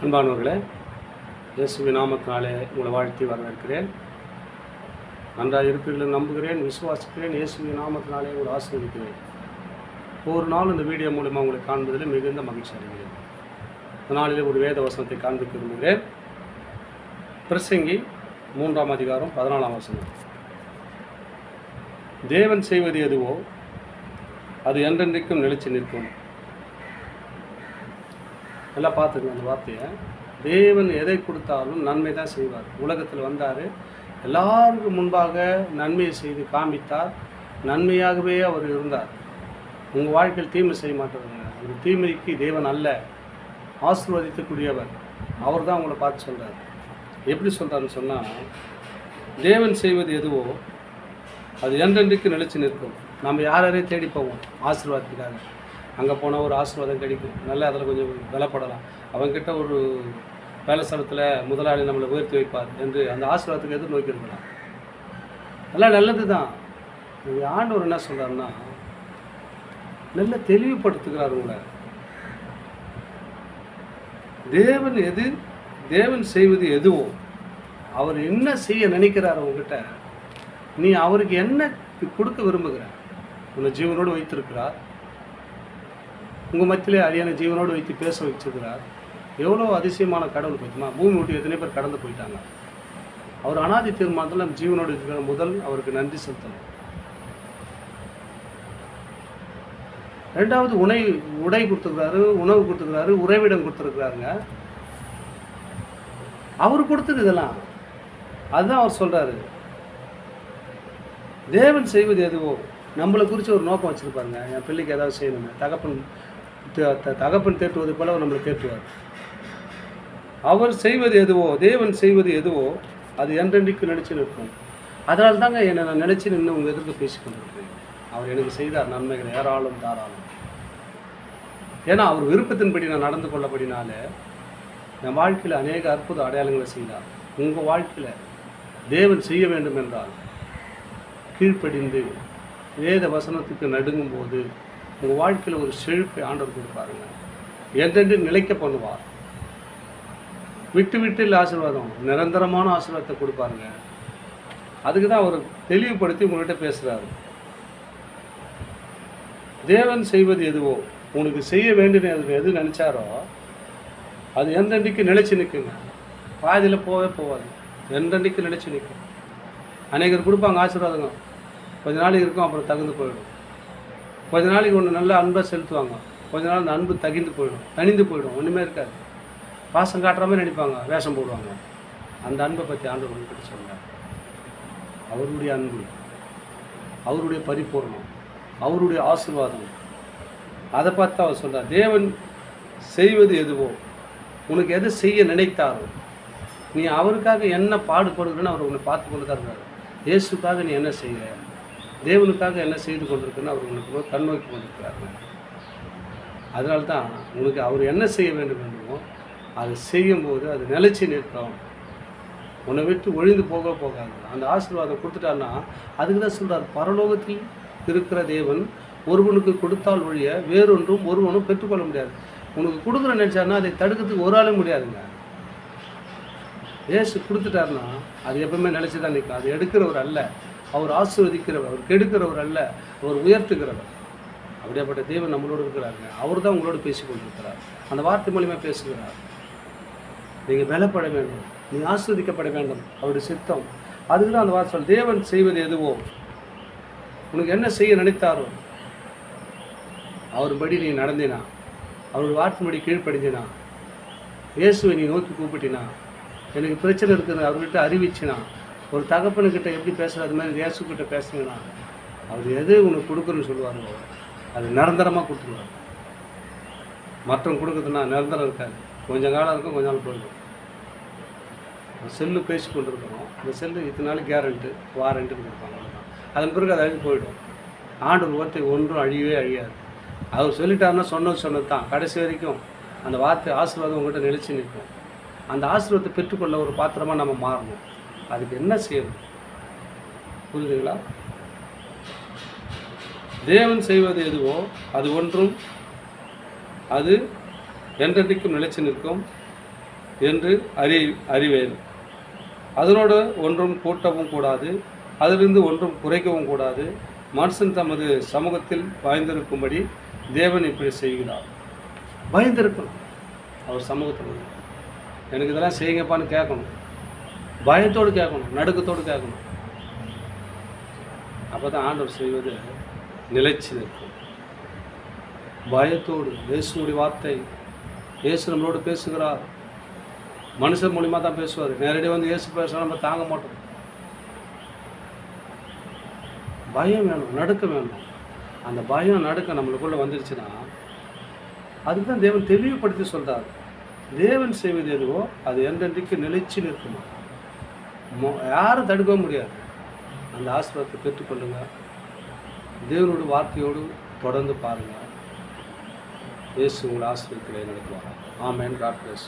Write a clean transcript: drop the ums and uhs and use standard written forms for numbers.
அன்பானவர்களே, இயேசுவின் நாமத்தினாலே உங்களை வாழ்த்தி வரவேற்கிறேன். நன்றாக இருப்பீர்கள் நம்புகிறேன், விசுவாசிக்கிறேன். இயேசுவின் நாமத்தினாலே உங்களை ஆசீர்வதிக்கிறேன். ஒரு நாள் இந்த வீடியோ மூலமாக உங்களை காண்பதில் மிகுந்த மகிழ்ச்சி அடைகிறேன். இந்த நாளிலே ஒரு வேத வசனத்தை காண்பிக்க விரும்புகிறேன். பிரசங்கி 3ஆம் அதிகாரம் 14ஆம் வசனம். தேவன் செய்வது எதுவோ அது என்றென்றைக்கும் நிலைச்சு நிற்கும். நல்லா பார்த்துக்கணும் அந்த வார்த்தையை. தேவன் எதை கொடுத்தாலும் நன்மை தான் செய்வார். உலகத்தில் வந்தார், எல்லாருக்கும் முன்பாக நன்மையை செய்து காண்பித்தார். நன்மையாகவே அவர் இருந்தார். உங்கள் வாழ்க்கையில் தீமை செய்ய மாட்டாருங்க. அந்த தீமைக்கு தேவன் அல்ல, ஆசீர்வதிக்கக்கூடியவர். அவர் தான் உங்களை பார்த்து சொல்கிறார். எப்படி சொல்கிறாருன்னு சொன்னால், தேவன் செய்வது எதுவோ அது என்றென்றைக்கு நிலைச்சு நிற்கும். நம்ம யாரையும் தேடி போவோம் ஆசீர்வாதத்துக்காக. அங்கே போனால் ஒரு ஆசீர்வாதம் கிடைக்கும், நல்லா அதில் கொஞ்சம் பலப்படலாம். அவங்ககிட்ட ஒரு வேலை ஸ்தலத்தில் முதலாளி நம்மளை உயர்த்தி வைப்பார் என்று அந்த ஆசீர்வாதத்துக்கு எதிர்நோக்கி இருக்கலாம். எல்லாம் நல்லது தான். ஆண்டவர் என்ன சொல்கிறாருன்னா, நல்ல தெளிவுபடுத்துகிறார் உங்களை. தேவன் செய்வது எதுவோ, அவர் என்ன செய்ய நினைக்கிறார் உங்ககிட்ட, நீ அவருக்கு என்ன கொடுக்க விரும்புகிற. உன்னை ஜீவனோடு வைத்திருக்கிறார், உங்கள் மத்தியிலே அழியான ஜீவனோடு வைத்து பேச வச்சிருக்கிறார். எவ்வளோ அதிசயமான கடவுள் பார்த்துமா. பூமி விட்டு எத்தனை பேர் கடந்து போயிட்டாங்க. அவர் அனாதி தீர்மானத்தில் நம்ம ஜீவனோடு இருக்கிற முதல் அவருக்கு நன்றி செலுத்தணும். ரெண்டாவது உடை கொடுத்துருக்கிறாரு, உணவு கொடுத்துருக்கிறாரு, உறைவிடம் கொடுத்துருக்கிறாருங்க. அவர் கொடுத்தது இதெல்லாம். அதுதான் அவர் சொல்கிறாரு, தேவன் செய்வது எதுவோ. நம்மளை குறித்து ஒரு நோக்கம் வச்சுருப்பாருங்க. என் பிள்ளைக்கு ஏதாவது செய்யணுங்க. தகப்பன் தேற்றுவது போல அவர் நம்மளை தேற்றுவார். அவர் செய்வது எதுவோ, தேவன் செய்வது எதுவோ அது என்றென்றைக்கு நினைச்சு நிற்கும். அதனால தாங்க என்னை நான் நினைச்சு நின்று உங்கள் எதிர்த்து பேசிக்கொண்டிருக்கிறேன். அவர் எனக்கு செய்தார் நன்மைகளை ஏராளம் தாராளம். ஏன்னா அவர் விருப்பத்தின்படி நான் நடந்து கொள்ளப்படினால என் வாழ்க்கையில் அநேக அற்புத அடையாளங்களை செய்தார். உங்கள் வாழ்க்கையில் தேவன் செய்ய வேண்டும் என்றால் கீழ்ப்படிந்து வேத வசனத்துக்கு நடுங்கும் போது உங்கள் வாழ்க்கையில் ஒரு செழிப்பை ஆண்டவர் கொடுப்பாருங்க. என்றென்று நிலைக்க பண்ணுவார். விட்டு விட்டு இல்லை ஆசீர்வாதம், நிரந்தரமான ஆசீர்வாதத்தை கொடுப்பாருங்க. அதுக்கு தான் அவர் தெளிவுபடுத்தி உங்கள்கிட்ட பேசுகிறாரு. தேவன் செய்வது எதுவோ, உனக்கு செய்ய வேண்டியது எது நினச்சாரோ அது என்றென்றைக்கு நிலைச்சு நிற்குங்க. பாதியில் போகாது, என்றென்றைக்கு நிலைச்சு நிற்கும். அநேகர் கொடுப்பாங்க ஆசீர்வாதங்க, கொஞ்ச நாளைக்கு இருக்கும், அப்புறம் தகுந்து போயிடும். கொஞ்ச நாளைக்கு ஒன்று நல்ல அன்பாக செலுத்துவாங்க, கொஞ்ச நாள் அந்த அன்பு தனிந்து போயிடும், ஒன்றுமே இருக்காது. பாசம் காட்டுற மாதிரி நினைப்பாங்க, வேஷம் போடுவாங்க. அந்த அன்பை பற்றி ஆண்டவர் உங்கள்கிட்ட சொன்னார். அவருடைய அன்பு, அவருடைய பரிபூர்ணம், அவருடைய ஆசீர்வாதம், அதை பார்த்து அவர் சொல்கிறார். தேவன் செய்வது எதுவோ, உனக்கு எது செய்ய நினைத்தாரோ, நீ அவருக்காக என்ன பாடுபடுகிறன்னு அவர் உன்னை பார்த்து கொண்டு தான் இருக்கார். இயேசுக்காக நீ என்ன செய்ய, தேவனுக்காக என்ன செய்து கொண்டிருக்குன்னு அவர் உனக்கு கண்ணோக்கி கொண்டிருக்கிறார். அதனால தான் உனக்கு அவர் என்ன செய்ய வேண்டும் என்றுமோ அதை செய்யும்போது அது நிலைச்சி நிற்கும். உன்னை விட்டு ஒழிந்து போகாது. அந்த ஆசீர்வாதம் கொடுத்துட்டான்னா அதுக்கு தான் சொல்கிறார், பரலோகத்தில் இருக்கிற தேவன் ஒருவனுக்கு கொடுத்தால் ஒழிய வேறொன்றும் ஒருவனும் பெற்றுக்கொள்ள முடியாது. உனக்கு கொடுக்குற நினச்சாருன்னா அதை தடுக்கிறதுக்கு ஒரு ஆளும் முடியாதுங்க. ஏசு கொடுத்துட்டாருன்னா அது எப்பவுமே நிலைச்சி தான் நிற்கும். அது எடுக்கிறவர் அல்ல, அவர் ஆசீர்வதிக்கிறவர், அவர் கெடுக்கிறவர் அல்ல, அவர் உயர்த்துகிறவர். அப்படியாப்பட்ட தேவன் நம்மளோடு இருக்கிறாருங்க. அவர் தான் உங்களோடு பேசி கொண்டிருக்கிறார். அந்த வார்த்தை மூலியமாக பேசுகிறார். நீங்கள் பலப்பட வேண்டும், நீங்கள் ஆசீர்வதிக்கப்பட வேண்டும், அவருடைய சித்தம். அதுக்கு தான் அந்த வார்த்தை சொல். தேவன் செய்வது எதுவோ, உனக்கு என்ன செய்ய நினைத்தாரோ அவருபடி நீ நடந்தினா, அவருடைய வார்த்தைப்படி கீழ்ப்படிஞ்சினா, இயேசுவை நீ நோக்கி கூப்பிட்டினா, எனக்கு பிரச்சனை இருக்குது அவர்கிட்ட அறிவிச்சினா, ஒரு தகப்பனுக்கிட்ட எப்படி பேசுகிற அது மாதிரி இயேசுக்கிட்ட பேசுங்கன்னா அவர் எது உனக்கு கொடுக்குறன்னு சொல்லுவாருங்க, அது நிரந்தரமாக கொடுத்துருவார். மற்றவங்க கொடுக்குறதுன்னா நிரந்தரம் இருக்காது, கொஞ்சம் காலம் இருக்கும், கொஞ்ச நாள் போயிடும். செல்லு பேசி கொண்டு இருக்கிறோம், இந்த செல்லு இத்தனை நாள் கேரண்ட்டு வாரண்ட்டுன்னு கொடுப்பாங்க, அவ்வளோதான். அதன் பிறகு அது அழிஞ்சு போயிடும். ஆண்டு வார்த்தை ஒன்றும் அழியவே அழியாது. அவர் சொல்லிட்டாருன்னா சொன்னது தான் கடைசி வரைக்கும் அந்த வார்த்தை ஆசீர்வாதம் உங்கள்கிட்ட நிலைச்சி நிற்கும். அந்த ஆசீர்வாதத்தை பெற்றுக்கொள்ள ஒரு பாத்திரமாக நம்ம மாறணும். அதுக்கு என்ன செய்யணும், புரியுதுங்களா? தேவன் செய்வது எதுவோ அது ஒன்றும் அது என்றென்றைக்கும் நிலைச்சு நிற்கும். என்று அறிவேன். அதனோடு ஒன்றும் கூட்டவும் கூடாது, அதிலிருந்து ஒன்றும் குறைக்கவும் கூடாது. மனுஷன் தமது சமூகத்தில் பயந்திருக்கும்படி தேவன் இப்படி செய்கிறார். பயந்திருக்கணும். அவர் சமூகத்தில் எனக்கு இதெல்லாம் செய்யுங்கப்பான்னு கேட்கணும். பயத்தோடு கேட்கணும், நடுக்கத்தோடு கேட்கணும். அப்போ தான் ஆண்டவர் செய்வது நிலைச்சு நிற்கும். பயத்தோடு இயேசுடைய வார்த்தை, இயேசு நம்மளோடு பேசுகிறார். மனுஷன் மூலியமாக தான் பேசுவார். நேரடியாக வந்து இயேசு பேசுனா நம்ம தாங்க மாட்டோம். பயம் வேணும், நடுக்கம் வேணும். அந்த பயம் நடுக்கம் நம்மளுக்குள்ளே வந்துருச்சுன்னா அதுக்கு தான் தேவன் தெளிவுபடுத்தி சொல்கிறார். தேவன் செய்வது எதுவோ அது என்றென்றைக்கு நிலைச்சு நிற்குமா. யாரும் தடுக்க முடியாது. அந்த ஆசீர்வாதத்தை பெற்றுக்கொள்ளுங்க. தேவனோட வார்த்தையோடு தொடர்ந்து பாருங்கள். இயேசு உங்கள் ஆசீர்வாதத்தை நடத்துவாங்க. ஆமென். God plus.